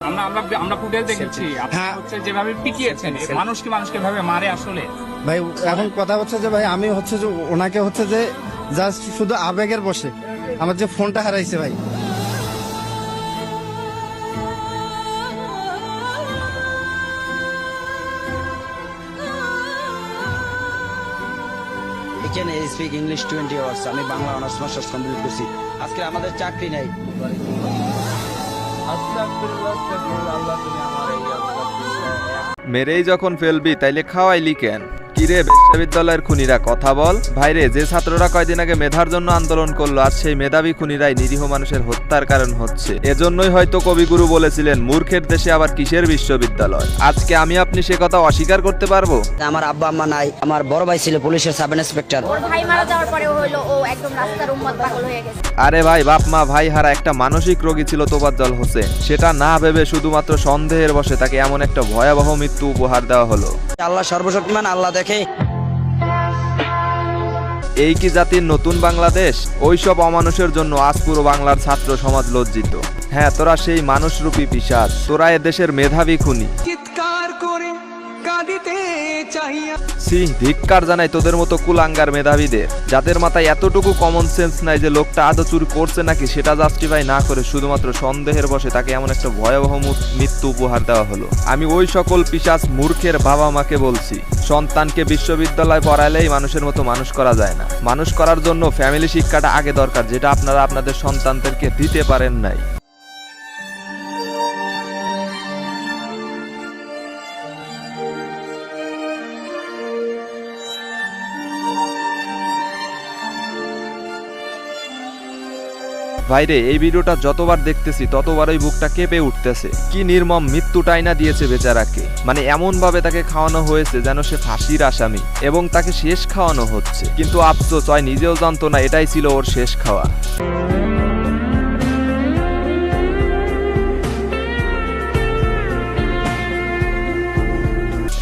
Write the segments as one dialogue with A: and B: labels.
A: আমরা আমরা আমরা ফুটেজ দেখেছি, আপনি
B: হ্যাঁ।
A: হচ্ছে যেভাবে পিটিয়েছেন, মানুষকে মানুষকে ভাবে মারে আসলে।
B: ভাই এখন কথা হচ্ছে যে ভাই আমি হচ্ছে যে ওনাকে হচ্ছে যে জাস্ট শুধু আবেগের বসে আমার যে ফোনটা হারাইছে ভাই।
C: এখানে স্পিক ইংলিশ 20 আওয়ার্স। আমি বাংলা অনার্স মাস্টার্স কমপ্লিট করছি। আজকে আমাদের চাকরি নাই।
D: মেরেই যখন ফেলবি তাইলে খাওয়াইলি কেন? কিরে বিশ্ববিদ্যালয়ের খুনিরা কথা বল। ভাইরে, যে ছাত্ররা কয়দিন আগে মেধার জন্য আন্দোলন করলো, আজ সেই মেধাবী খুনিরাই নিরীহ মানুষের হত্যার কারণ হচ্ছে। এজন্যই হয়তো কবিগুরু বলেছিলেন, মূর্খের দেশে আবার কিসের বিশ্ববিদ্যালয়। আজকে আমি আপনি সে কথা অস্বীকার করতে পারবো?
C: আমার আব্বা আম্মা নাই। আমার বড় ভাই ছিল পুলিশের সাব ইন্সপেক্টর।
E: ওর ভাই মারা যাওয়ার পরে হলো ও একদম রাস্তার উম্মত পাগল হয়ে গেছে।
D: আরে ভাই, বাপ মা ভাই হারা একটা মানসিক রোগী ছিল তোফাজ্জল হোসেন। সেটা না ভেবে শুধুমাত্র সন্দেহের বশে তাকে এমন একটা ভয়াবহ মৃত্যু উপহার দেওয়া হলো।
C: আল্লাহ সর্বশক্তিমান, আল্লাহ দেখে।
D: এই কি জাতির নতুন বাংলাদেশ? ওইসব অমানুষের জন্য আজ পুরো বাংলার ছাত্র সমাজ লজ্জিত। হ্যাঁ, তোরা সেই মানুষরূপী পিশাচ, তোরা এদেশের মেধাবী খুনি। সি, ধিক্কার জানাই তোদের মতো কুলাঙ্গার মেধাবীদের, যাদের মাথায় এতটুকু কমন সেন্স নাই যে লোকটা আদৌ চুরি করছে নাকি সেটা জাস্টিফাই না করে শুধুমাত্র সন্দেহের বশে তাকে এমন একটা ভয়াবহ মৃত্যু উপহার দেওয়া হলো। আমি ওই সকল পিশাচ মূর্খের বাবা মাকে বলছি, সন্তানকে বিশ্ববিদ্যালয় পড়ালেই মানুষের মতো মানুষ করা যায় না। মানুষ করার জন্য ফ্যামিলি শিক্ষাটা আগে দরকার, যেটা আপনারা আপনাদের সন্তানদেরকে দিতে পারেন নাই। ভাইরে, এই ভিডিওটা যতবার দেখতেছি ততবারই বুকটা কেঁপে উঠতেছে। কি নির্মম মৃত্যুটাই না দিয়েছে বেচারাকে। মানে এমন ভাবে তাকে খাওয়ানো হয়েছে যেন সে ফাঁসির আসামি, এবং তাকে শেষ খাওয়ানো হচ্ছে। কিন্তু আফসোস হয় নিজেও জানতো না এটাই ছিল ওর শেষ খাওয়া।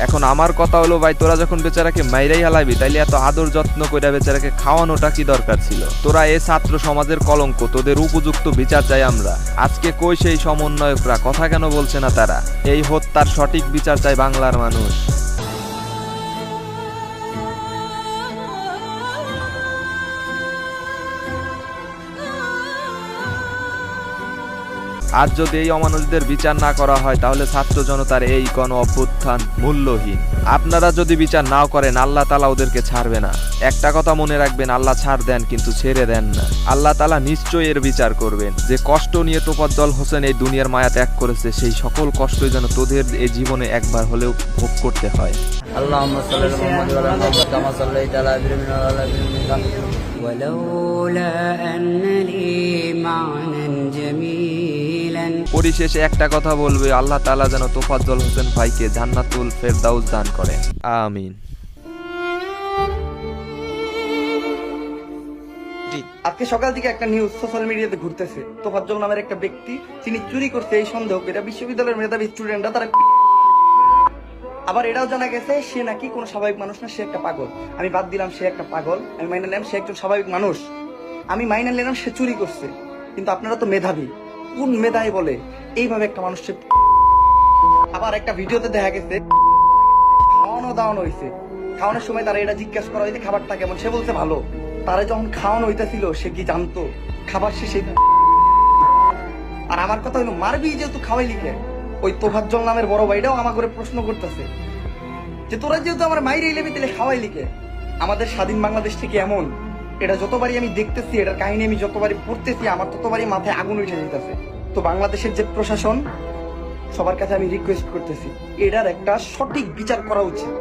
D: এখন আমার কথা হলো ভাই, তোরা যখন বেচারাকে মাইরাই হালাবি তাইলে এত আদর যত্ন করে বেচারাকে খাওয়ানোটা কি দরকার ছিল? তোরা এ ছাত্র সমাজের কলঙ্ক, তোদের উপযুক্ত বিচার চাই আমরা। আজকে কই সেই সমন্বয়করা? কথা কেন বলছে না তারা? এই হত্যার সঠিক বিচার চাই বাংলার মানুষ। আজ যদি এই অমানুষদের বিচার না করা হয় তাহলে ছাত্র জনতার এই গণ অভ্যুত্থান মূল্যহীন। আপনারা যদি বিচার নাও করেন, আল্লাহ তাআলা ওদেরকে ছাড়বে না। একটা কথা মনে রাখবেন, আল্লাহ ছাড় দেন কিন্তু ছেড়ে দেন না। আল্লাহ তাআলা নিশ্চয়ই এর বিচার করবেন। যে কষ্ট নিয়ে তোফাজ্জল হোসেন এই দুনিয়ার মায়া ত্যাগ করেছে, সেই সকল কষ্টই যেন তোদের এই জীবনে একবার হলেও ভোগ করতে হয়।
C: আল্লাহুম্মা সাল্লি আলা মুহাম্মাদ ওয়া আলা আলি মুহাম্মাদ কামা সাল্লাইতা আলা ইব্রাহিম ওয়া আলা আলি ইব্রাহিম ওয়ালাউলা আন্নালি মা'নান জামিলান।
D: পরিশেষে একটা কথা বলবে, আল্লাহ তাআলা যেন তোফাজ্জল হোসেন ভাইকে জান্নাতুল ফেরদাউস দান করেন। আমিন।
F: আজকে সকাল থেকে একটা নিউজ সোশ্যাল মিডিয়াতে ঘুরতেছে, তোফাজ্জল নামের একটা ব্যক্তি যিনি চুরি করছে এই সন্দেহ এটা বিশ্ববিদ্যালয়ের মেধাবী স্টুডেন্টরা তারা। আবার এটাও জানা গেছে সে নাকি কোনো স্বাভাবিক মানুষ না, সে একটা পাগল। আমি বাদ দিলাম সে একটা পাগল, আমি মাইনে নিলাম সে একজন স্বাভাবিক মানুষ, আমি মাইনে নিলাম সে চুরি করছে। কিন্তু আপনারা তো মেধাবী, কোন মেধাই বলে এইভাবে একটা মানুষকে? আবার একটা ভিডিওতে দেখা গেছে খাওয়ানো দাওয়ানো হয়েছে, খাওয়ানোর সময় তারা এটা জিজ্ঞাসা করা হয়েছে খাবারটা কেমন, সে বলছে ভালো। তারা যখন খাওয়ানো হইতেছিল সে কি জানতো খাবার শেষে? আর আমার কথা হলো, মারবি যেহেতু খাওয়াই লিখে। ওই তোফাজ্জল নামের বড় ভাইটাও আমার করে প্রশ্ন করতেছে যে তোরা যেহেতু আমার মাইরে লেবি তাহলে খাওয়াই লিখে। আমাদের স্বাধীন বাংলাদেশ থেকে এমন, এটা যতবারই আমি দেখতেছি, এটার কাহিনী আমি যতবারই পড়তেছি, আমার ততবারই মাথায় আগুন উঠে যেতেছে। তো বাংলাদেশের যে প্রশাসন, সবার কাছে আমি রিকোয়েস্ট করতেছি, এটার একটা সঠিক বিচার করা উচিত।